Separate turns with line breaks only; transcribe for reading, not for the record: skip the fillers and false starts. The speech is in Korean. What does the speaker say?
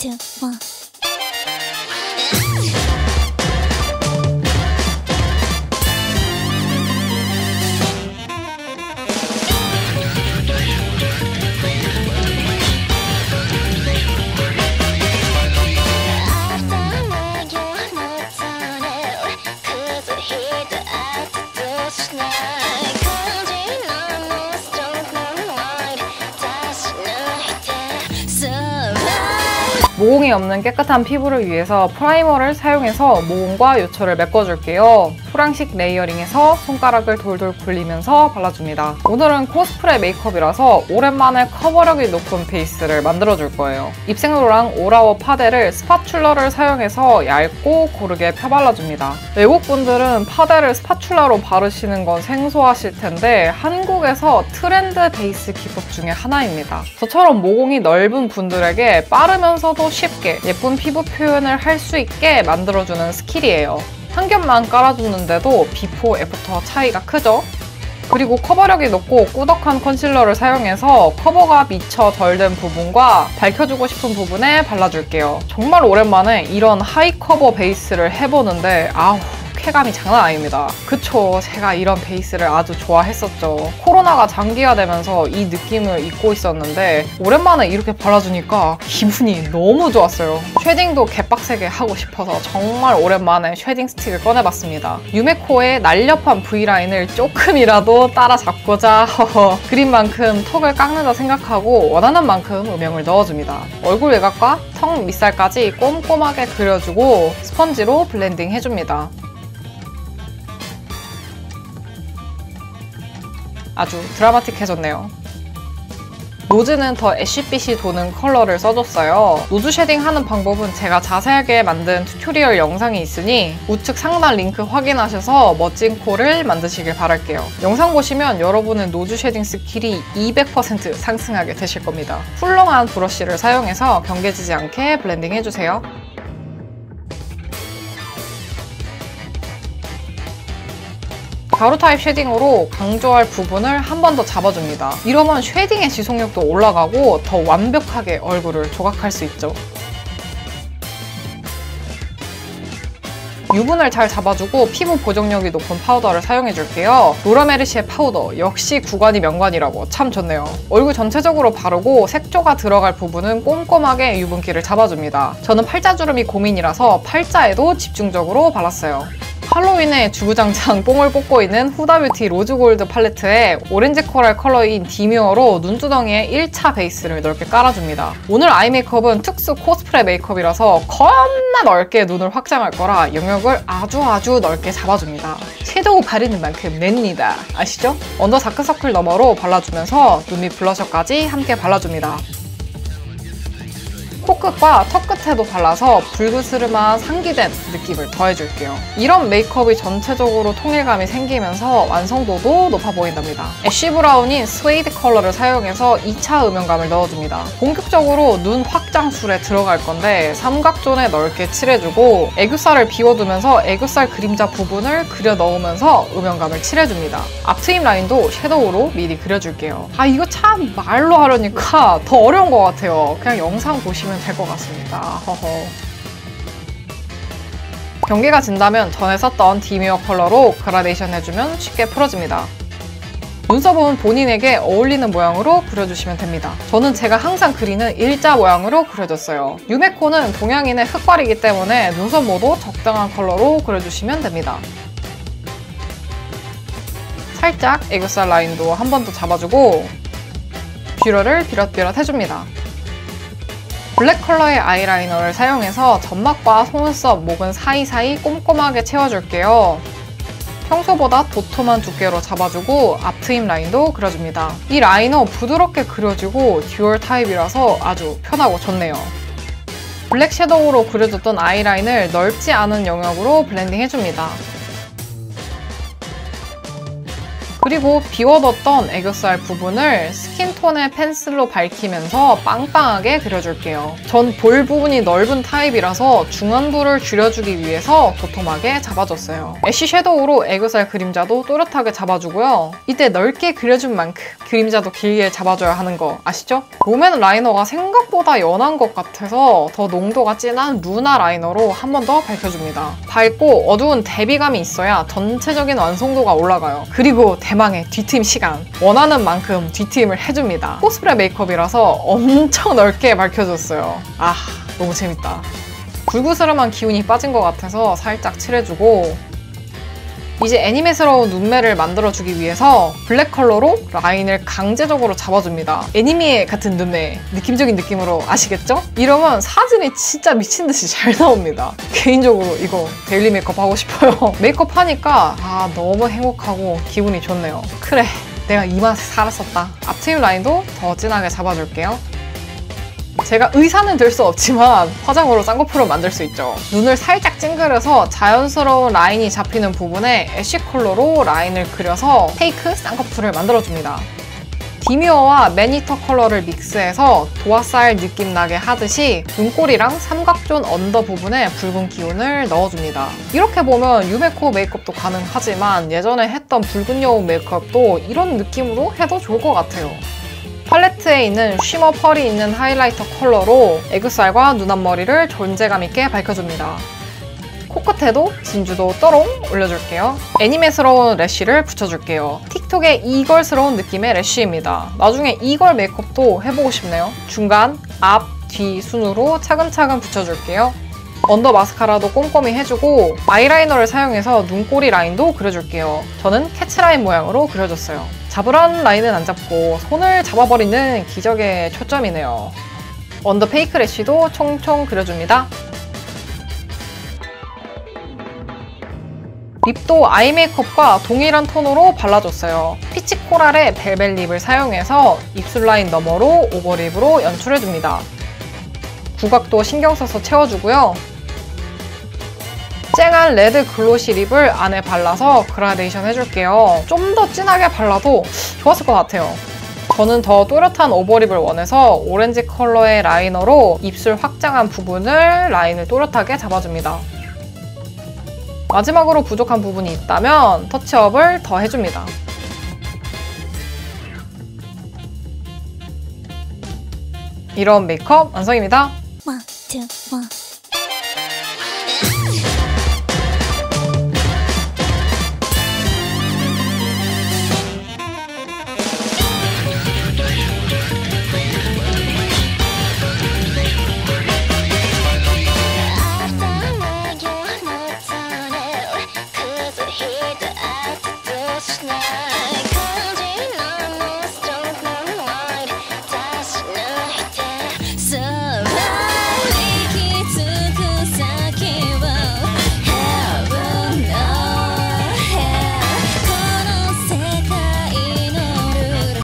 2, 1.
모공이 없는 깨끗한 피부를 위해서 프라이머를 사용해서 모공과 요철을 메꿔줄게요. 소량씩 레이어링해서 손가락을 돌돌 굴리면서 발라줍니다. 오늘은 코스프레 메이크업이라서 오랜만에 커버력이 높은 베이스를 만들어줄 거예요. 입생로랑 오라워 파데를 스파츌러를 사용해서 얇고 고르게 펴발라줍니다. 외국분들은 파데를 스파츌러로 바르시는 건 생소하실 텐데 한국에서 트렌드 베이스 기법 중에 하나입니다. 저처럼 모공이 넓은 분들에게 빠르면서도 쉽게 예쁜 피부 표현을 할 수 있게 만들어주는 스킬이에요. 한 겹만 깔아줬는데도 비포 애프터 차이가 크죠? 그리고 커버력이 높고 꾸덕한 컨실러를 사용해서 커버가 미처 덜 된 부분과 밝혀주고 싶은 부분에 발라줄게요. 정말 오랜만에 이런 하이 커버 베이스를 해보는데 아우 쾌감이 장난 아닙니다. 그쵸, 제가 이런 베이스를 아주 좋아했었죠. 코로나가 장기화되면서 이 느낌을 잊고 있었는데 오랜만에 이렇게 발라주니까 기분이 너무 좋았어요. 쉐딩도 개빡세게 하고 싶어서 정말 오랜만에 쉐딩 스틱을 꺼내봤습니다. 유메코의 날렵한 V라인을 조금이라도 따라잡고자 그린 만큼 턱을 깎는다 생각하고 원하는 만큼 음영을 넣어줍니다. 얼굴 외곽과 턱 밑살까지 꼼꼼하게 그려주고 스펀지로 블렌딩 해줍니다. 아주 드라마틱해졌네요. 노즈는 더 애쉬빛이 도는 컬러를 써줬어요. 노즈 쉐딩하는 방법은 제가 자세하게 만든 튜토리얼 영상이 있으니 우측 상단 링크 확인하셔서 멋진 코를 만드시길 바랄게요. 영상 보시면 여러분은 노즈 쉐딩 스킬이 200% 상승하게 되실 겁니다. 훌렁한 브러쉬를 사용해서 경계지지 않게 블렌딩 해주세요. 가루 타입 쉐딩으로 강조할 부분을 한 번 더 잡아줍니다. 이러면 쉐딩의 지속력도 올라가고 더 완벽하게 얼굴을 조각할 수 있죠. 유분을 잘 잡아주고 피부 보정력이 높은 파우더를 사용해줄게요. 로라메르시의 파우더, 역시 구간이 명관이라고 참 좋네요. 얼굴 전체적으로 바르고 색조가 들어갈 부분은 꼼꼼하게 유분기를 잡아줍니다. 저는 팔자주름이 고민이라서 팔자에도 집중적으로 발랐어요. 할로윈에 주구장창 뽕을 뽑고 있는 후다뷰티 로즈골드 팔레트에 오렌지 코랄 컬러인 디뮤어로 눈두덩이에 1차 베이스를 넓게 깔아줍니다. 오늘 아이 메이크업은 특수 코스프레 메이크업이라서 겁나 넓게 눈을 확장할 거라 영역을 아주 넓게 잡아줍니다. 섀도우 바르는 만큼 냅니다. 아시죠? 언더 다크서클 너머로 발라주면서 눈 밑 블러셔까지 함께 발라줍니다. 코끝과 턱끝에도 발라서 붉으스름한 상기된 느낌을 더해줄게요. 이런 메이크업이 전체적으로 통일감이 생기면서 완성도도 높아 보인답니다. 애쉬 브라운인 스웨이드 컬러를 사용해서 2차 음영감을 넣어줍니다. 본격적으로 눈 확장술에 들어갈 건데 삼각존에 넓게 칠해주고 애교살을 비워두면서 애교살 그림자 부분을 그려 넣으면서 음영감을 칠해줍니다. 앞트임 라인도 섀도우로 미리 그려줄게요. 아 이거 참 말로 하려니까 더 어려운 것 같아요. 그냥 영상 보시면 될 것 같습니다. 허허. 경계가 진다면 전에 썼던 디뮤어 컬러로 그라데이션 해주면 쉽게 풀어집니다. 눈썹은 본인에게 어울리는 모양으로 그려주시면 됩니다. 저는 제가 항상 그리는 일자 모양으로 그려줬어요. 유메코는 동양인의 흑발이기 때문에 눈썹 모도 적당한 컬러로 그려주시면 됩니다. 살짝 애교살 라인도 한 번 더 잡아주고 뷰러를 비럿비럿 해줍니다. 블랙 컬러의 아이라이너를 사용해서 점막과 속눈썹, 목은 사이사이 꼼꼼하게 채워줄게요. 평소보다 도톰한 두께로 잡아주고 앞트임 라인도 그려줍니다. 이 라이너 부드럽게 그려지고 듀얼 타입이라서 아주 편하고 좋네요. 블랙 섀도우로 그려줬던 아이라인을 넓지 않은 영역으로 블렌딩 해줍니다. 그리고 비워뒀던 애교살 부분을 스킨톤의 펜슬로 밝히면서 빵빵하게 그려줄게요. 전 볼 부분이 넓은 타입이라서 중안부를 줄여주기 위해서 도톰하게 잡아줬어요. 애쉬 섀도우로 애교살 그림자도 또렷하게 잡아주고요. 이때 넓게 그려준 만큼 그림자도 길게 잡아줘야 하는 거 아시죠? 롬앤 라이너가 생각보다 연한 것 같아서 더 농도가 진한 루나 라이너로 한 번 더 밝혀줍니다. 밝고 어두운 대비감이 있어야 전체적인 완성도가 올라가요. 그리고 대망의 뒤트임 시간. 원하는 만큼 뒤트임을 해줍니다. 코스프레 메이크업이라서 엄청 넓게 밝혀줬어요. 아, 너무 재밌다. 불구스름한 기운이 빠진 것 같아서 살짝 칠해주고 이제 애니메스러운 눈매를 만들어주기 위해서 블랙 컬러로 라인을 강제적으로 잡아줍니다. 애니메 같은 눈매, 느낌적인 느낌으로 아시겠죠? 이러면 사진이 진짜 미친듯이 잘 나옵니다. 개인적으로 이거 데일리 메이크업 하고 싶어요. 메이크업 하니까 너무 행복하고 기분이 좋네요. 그래, 내가 이 맛에 살았었다. 앞트임 라인도 더 진하게 잡아줄게요. 제가 의사는 될 수 없지만 화장으로 쌍꺼풀을 만들 수 있죠. 눈을 살짝 찡그려서 자연스러운 라인이 잡히는 부분에 애쉬 컬러로 라인을 그려서 페이크 쌍꺼풀을 만들어줍니다. 디뮤어와 매니터 컬러를 믹스해서 도화살 느낌 나게 하듯이 눈꼬리랑 삼각존 언더 부분에 붉은 기운을 넣어줍니다. 이렇게 보면 유메코 메이크업도 가능하지만 예전에 했던 붉은 여우 메이크업도 이런 느낌으로 해도 좋을 것 같아요. 팔레트에 있는 쉬머 펄이 있는 하이라이터 컬러로 애교살과 눈 앞머리를 존재감 있게 밝혀줍니다. 코끝에도 진주도 또롱 올려줄게요. 애니메스러운 래쉬를 붙여줄게요. 틱톡의 이걸스러운 느낌의 래쉬입니다. 나중에 이걸 메이크업도 해보고 싶네요. 중간, 앞, 뒤 순으로 차근차근 붙여줄게요. 언더 마스카라도 꼼꼼히 해주고 아이라이너를 사용해서 눈꼬리 라인도 그려줄게요. 저는 캐치라인 모양으로 그려줬어요. 잡으란 라인은 안 잡고 손을 잡아버리는 기적의 초점이네요. 언더 페이크 래쉬도 총총 그려줍니다. 립도 아이 메이크업과 동일한 톤으로 발라줬어요. 피치 코랄의 벨벳 립을 사용해서 입술 라인 너머로 오버립으로 연출해줍니다. 구각도 신경 써서 채워주고요. 쨍한 레드 글로시 립을 안에 발라서 그라데이션 해줄게요. 좀 더 진하게 발라도 좋았을 것 같아요. 저는 더 또렷한 오버립을 원해서 오렌지 컬러의 라이너로 입술 확장한 부분을 라인을 또렷하게 잡아줍니다. 마지막으로 부족한 부분이 있다면 터치업을 더 해줍니다. 이런 메이크업 완성입니다.
1, 2, 1